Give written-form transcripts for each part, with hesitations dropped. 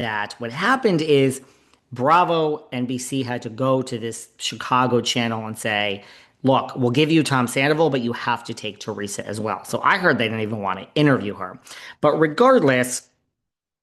that what happened is Bravo NBC had to go to this Chicago channel and say, look, we'll give you Tom Sandoval, but you have to take Teresa as well. So I heard they didn't even want to interview her. But regardless,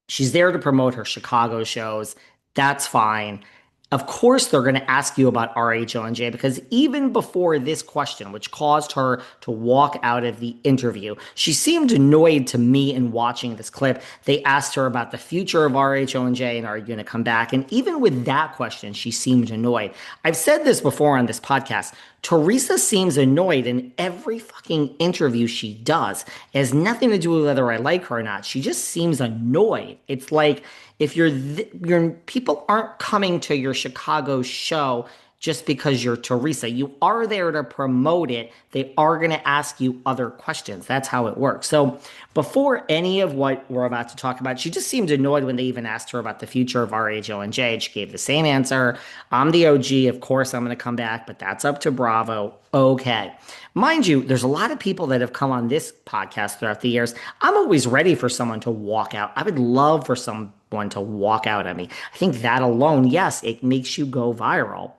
she's there to promote her Chicago shows. That's fine. Of course, they're going to ask you about RHONJ because even before this question, which caused her to walk out of the interview, she seemed annoyed to me in watching this clip. They asked her about the future of RHONJ and are you going to come back? And even with that question, she seemed annoyed. I've said this before on this podcast. Teresa seems annoyed in every fucking interview she does. It has nothing to do with whether I like her or not. She just seems annoyed. It's like if your people aren't coming to your Chicago show just because you're Teresa. You are there to promote it. They are going to ask you other questions. That's how it works. So before any of what we're about to talk about, she just seemed annoyed when they even asked her about the future of RHONJ. And she gave the same answer. I'm the OG. Of course, I'm going to come back, but that's up to Bravo. Okay. Mind you, there's a lot of people that have come on this podcast throughout the years. I'm always ready for someone to walk out. I would love for someone to walk out at me. I think that alone, yes, it makes you go viral.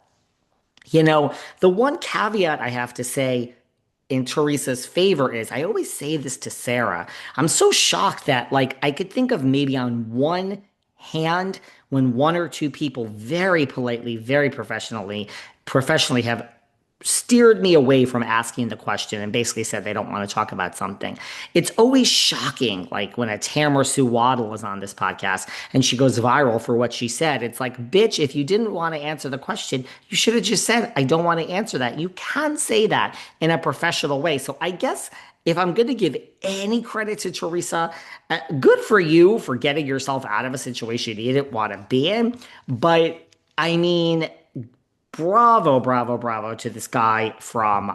The one caveat I have to say in Teresa's favor is I always say this to Sarah. I'm so shocked that, like, I could think of maybe on one hand when one or two people very politely, very professionally have steered me away from asking the question and basically said they don't want to talk about something. It's always shocking, like when a Tamara Sue Waddle was on this podcast and she goes viral for what she said. It's like, bitch, if you didn't want to answer the question, you should have just said, I don't want to answer that. You can say that in a professional way. So I guess if I'm going to give any credit to Teresa, good for you for getting yourself out of a situation you didn't want to be in. But I mean, bravo, bravo, bravo to this guy from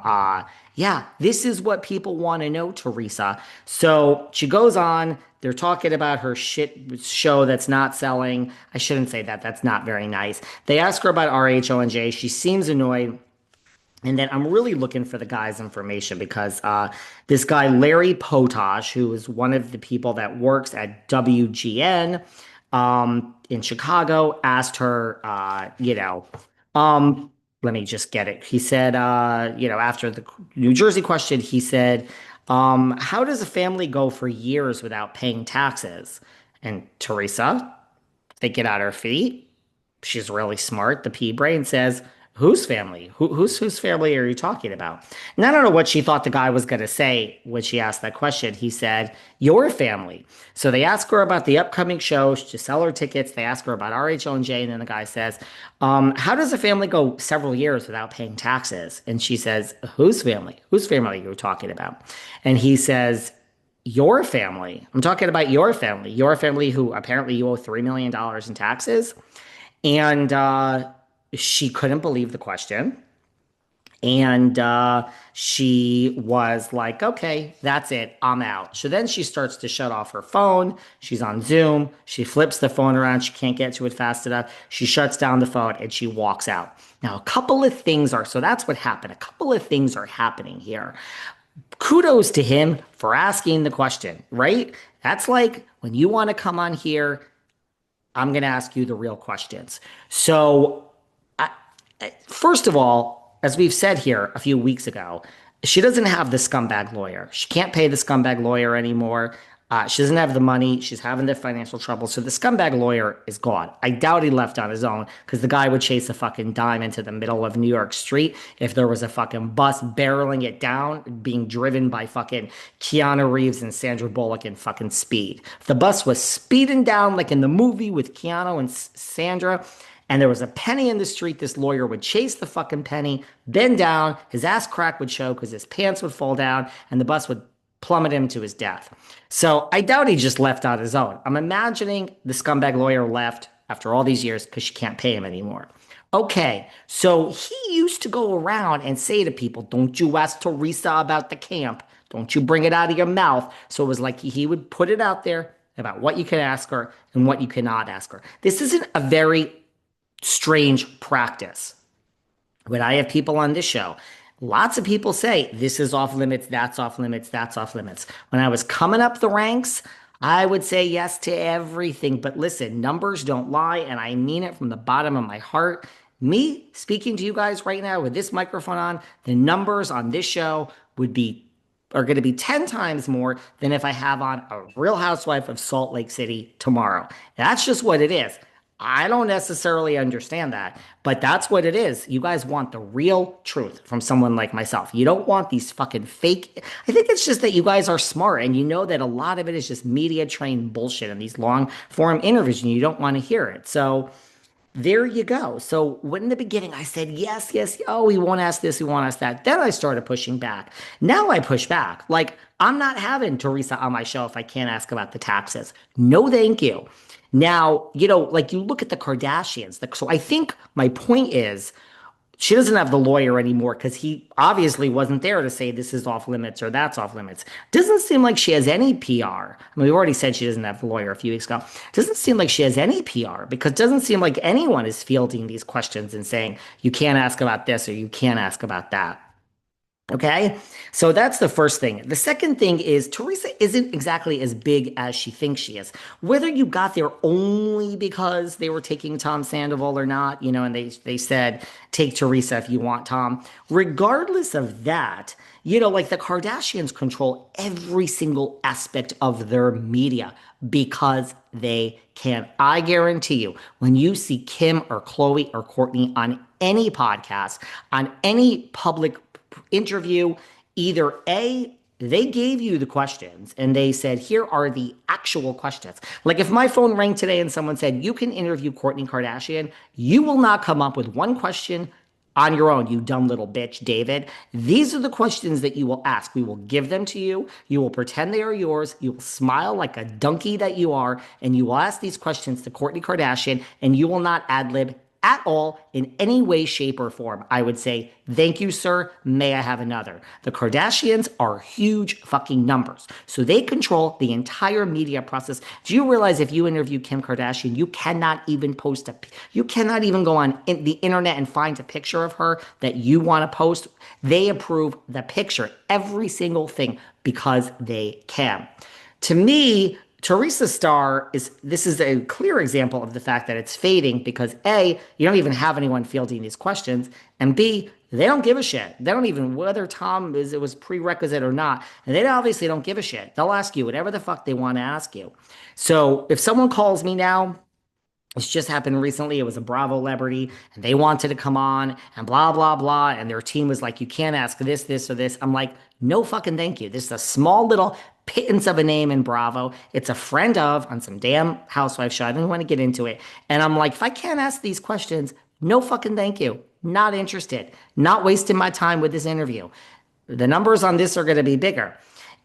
yeah, this is what people want to know, Teresa. So she goes on, they're talking about her shit show that's not selling. I shouldn't say that. That's not very nice. They ask her about RHONJ. She seems annoyed. And then I'm really looking for the guy's information because this guy, Larry Potash, who is one of the people that works at WGN in Chicago, asked her, let me just get it. He said, after the New Jersey question, he said, how does a family go for years without paying taxes? And Teresa, thinking on her feet, she's really smart. The pea brain says, whose family? Whose family are you talking about? And I don't know what she thought the guy was going to say when she asked that question. He said, your family. So they ask her about the upcoming show to sell her tickets. They ask her about RHONJ. And then the guy says, how does a family go several years without paying taxes? And she says, whose family? Whose family are you talking about? And he says, your family. I'm talking about your family. Your family who apparently you owe $3 million in taxes. And she couldn't believe the question. And she was like, okay, that's it. I'm out. So then she starts to shut off her phone. She's on Zoom. She flips the phone around. She can't get to it fast enough. She shuts down the phone and she walks out. Now, a couple of things so that's what happened. A couple of things are happening here. Kudos to him for asking the question, right? That's like when you want to come on here, I'm going to ask you the real questions. So first of all, as we've said here a few weeks ago, she doesn't have the scumbag lawyer. She can't pay the scumbag lawyer anymore. She doesn't have the money. She's having the financial trouble. So the scumbag lawyer is gone. I doubt he left on his own because the guy would chase a fucking dime into the middle of New York Street if there was a fucking bus barreling it down, being driven by fucking Keanu Reeves and Sandra Bullock in fucking Speed. If the bus was speeding down like in the movie with Keanu and Sandra, and there was a penny in the street, this lawyer would chase the fucking penny, bend down, his ass crack would show because his pants would fall down, and the bus would plummet him to his death. So I doubt he just left on his own. I'm imagining the scumbag lawyer left after all these years because she can't pay him anymore. Okay, so he used to go around and say to people, don't you ask Teresa about the camp. Don't you bring it out of your mouth. So it was like he would put it out there about what you can ask her and what you cannot ask her. This isn't a very strange practice. When I have people on this show, lots of people say this is off limits, that's off limits, that's off limits. When I was coming up the ranks, I would say yes to everything, but listen, numbers don't lie, and I mean it from the bottom of my heart. Me speaking to you guys right now with this microphone on, the numbers on this show would be are going to be 10 times more than if I have on a Real Housewife of Salt Lake City tomorrow. That's just what it is. I don't necessarily understand that, but that's what it is. You guys want the real truth from someone like myself. You don't want these fucking fake. I think it's just that you guys are smart and you know that a lot of it is just media trained bullshit and these long form interviews and you don't want to hear it. So there you go. So when in the beginning I said yes, yes, oh, we won't ask this, we won't ask that. Then I started pushing back. Now I push back. Like I'm not having Teresa on my show if I can't ask about the taxes. No, thank you. Now, like you look at the Kardashians. So I think my point is she doesn't have the lawyer anymore because he obviously wasn't there to say this is off limits or that's off limits. Doesn't seem like she has any PR. I mean, we already said she doesn't have the lawyer a few weeks ago. Doesn't seem like she has any PR because it doesn't seem like anyone is fielding these questions and saying you can't ask about this or you can't ask about that. Okay. So that's the first thing. The second thing is Teresa isn't exactly as big as she thinks she is. Whether you got there only because they were taking Tom Sandoval or not, and they said, take Teresa if you want Tom. Regardless of that, like the Kardashians control every single aspect of their media because they can. I guarantee you, when you see Kim or Chloe or Courtney on any podcast, on any public interview, either A, they gave you the questions and they said, here are the actual questions. Like if my phone rang today and someone said, you can interview Kourtney Kardashian, you will not come up with one question on your own, you dumb little bitch, David. These are the questions that you will ask. We will give them to you. You will pretend they are yours. You will smile like a donkey that you are, and you will ask these questions to Kourtney Kardashian, and you will not ad lib at all in any way, shape, or form. I would say, thank you, sir. May I have another? The Kardashians are huge fucking numbers. So they control the entire media process. Do you realize if you interview Kim Kardashian, you cannot even you cannot even go on the internet and find a picture of her that you want to post. They approve the picture, every single thing, because they can. To me, Teresa Starr this is a clear example of the fact that it's fading because A, you don't even have anyone fielding these questions, and B, they don't give a shit. They don't even whether it was prerequisite or not, and they obviously don't give a shit. They'll ask you whatever the fuck they want to ask you. So if someone calls me now, it's just happened recently. It was a Bravo celebrity, and they wanted to come on, and blah, blah, blah. And their team was like, you can't ask this, this, or this. I'm like, no fucking thank you. This is a small little pittance of a name in Bravo. It's a friend of on some damn housewife show. I didn't want to get into it. And I'm like, if I can't ask these questions, no fucking thank you. Not interested. Not wasting my time with this interview. The numbers on this are going to be bigger.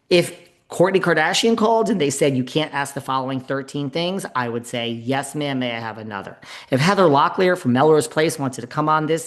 If Kourtney Kardashian called and they said you can't ask the following 13 things, I would say, yes, ma'am, may I have another? If Heather Locklear from Melrose Place wanted to come on this